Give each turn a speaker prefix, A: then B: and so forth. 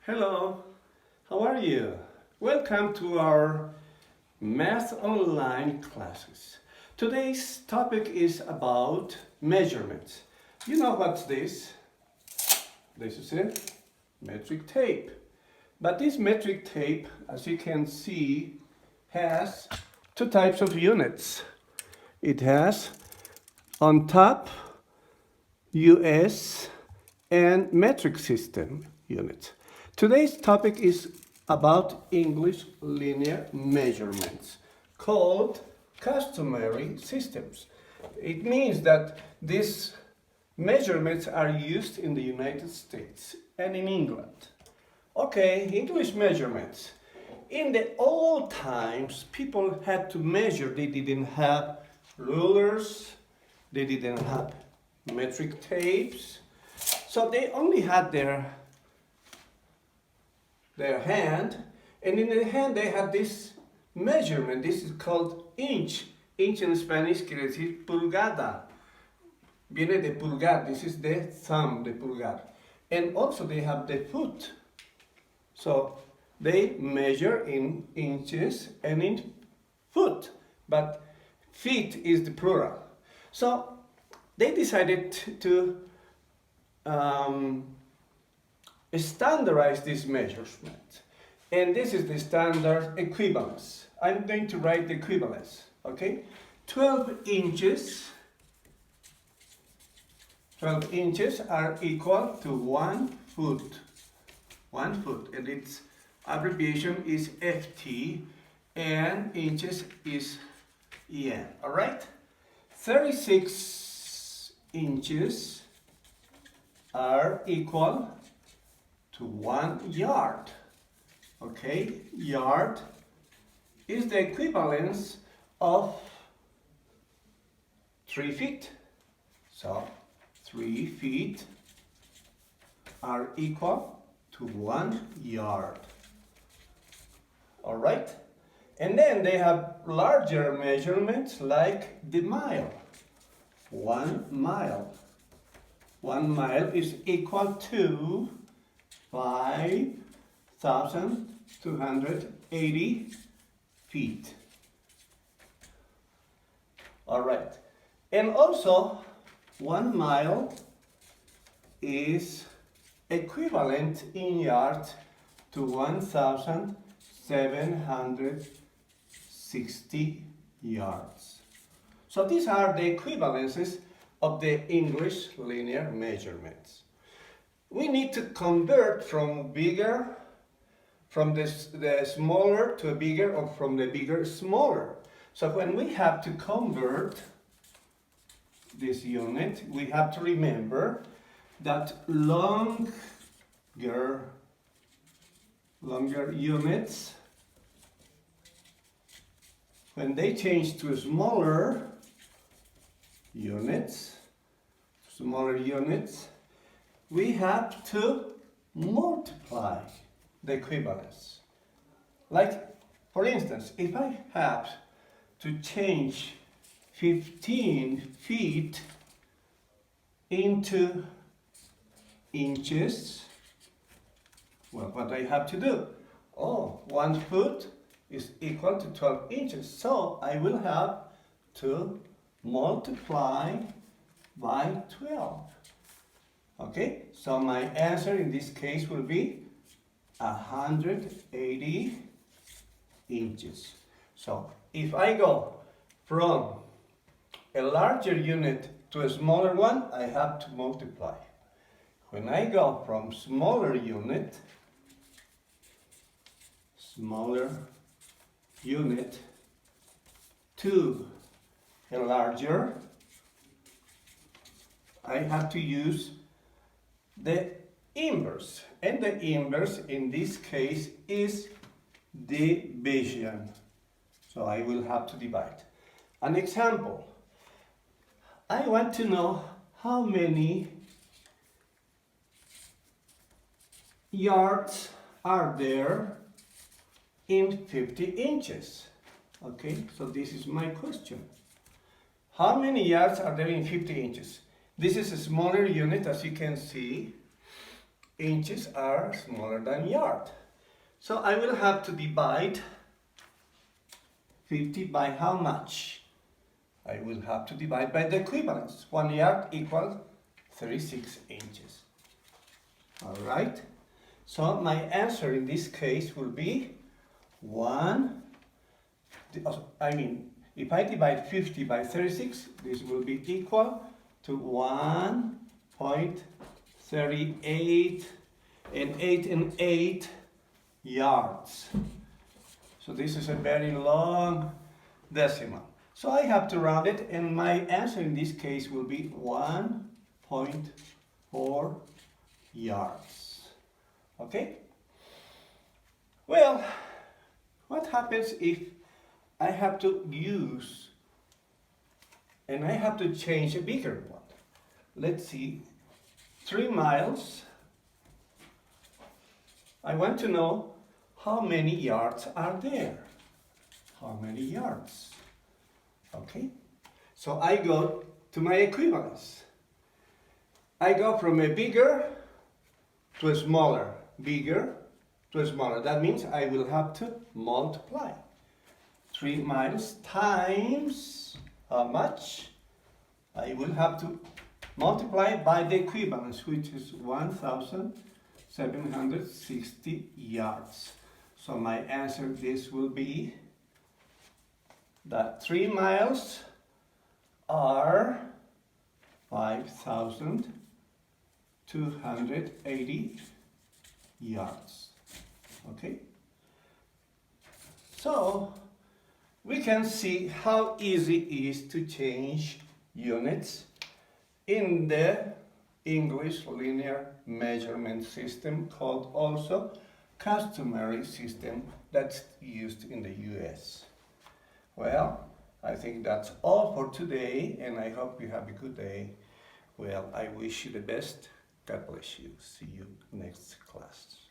A: Hello, how are you? Welcome to our Math Online classes. Today's topic is about measurements. You know what's this? This is a metric tape. But this metric tape, as you can see, has two types of units. It has on top US and metric system units. Today's topic is about English linear measurements called customary systems. It means that these measurements are used in the United States and in England. Okay, English measurements. In the old times, people had to measure. They didn't have rulers, they didn't have metric tapes, so they only had their hand, and in the hand they had this measurement. This is called inch. Inch in Spanish quiere decir pulgada. Viene de pulgar. This is the thumb, the pulgar. And also they have the foot. So they measure in inches and in foot, but feet is the plural. So they decided to standardize this measurement, and this is the standard equivalence. I'm going to write the equivalence, okay? 12 inches are equal to 1 foot. 1 foot, and its abbreviation is FT, and inches is EN, all right? 36 inches are equal to 1 yard. Okay, yard is the equivalence of 3 feet. So 3 feet are equal to 1 yard. All right, and then they have larger measurements like the mile. 1 mile. 1 mile is equal to 5,280 feet. All right, and also 1 mile is equivalent in yards to 1,760 yards. So these are the equivalences of the English linear measurements. We need to convert from the smaller to a bigger, or from the bigger smaller. So when we have to convert this unit, we have to remember that longer units, when they change to smaller units, we have to multiply the equivalence. Like, for instance, if I have to change 15 feet into inches, well, what I have to do? 1 foot is equal to 12 inches. So I will have to multiply by 12. Okay, so my answer in this case will be 180 inches. So if I go from a larger unit to a smaller one, I have to multiply. When I go from smaller unit to a larger, I have to use the inverse, and the inverse in this case is division. So I will have to divide. An example, I want to know how many yards are there in 50 inches. Okay, so this is my question. How many yards are there in 50 inches? This is a smaller unit, as you can see. inches are smaller than yard. So I will have to divide 50 by how much? I will have to divide by the equivalence. 1 yard equals 36 inches. All right. So my answer in this case will be if I divide 50 by 36, this will be equal to 1.38 and 8 yards. So this is a very long decimal. So I have to round it, and my answer in this case will be 1.4 yards. Okay? Well, what happens if I have to use and I have to change a bigger one? Let's see, 3 miles. I want to know how many yards are there. How many yards? Okay, so I go to my equivalence. I go from a bigger to a smaller, bigger to a smaller. That means I will have to multiply. 3 miles times how much? I will have to multiply by the equivalence, which is 1,760 yards. So my answer, this will be that 3 miles are 5,280 yards. Okay? So we can see how easy it is to change units in the English linear measurement system, called also customary system, that's used in the US. Well, I think that's all for today, and I hope you have a good day. Well, I wish you the best. God bless you. See you next class.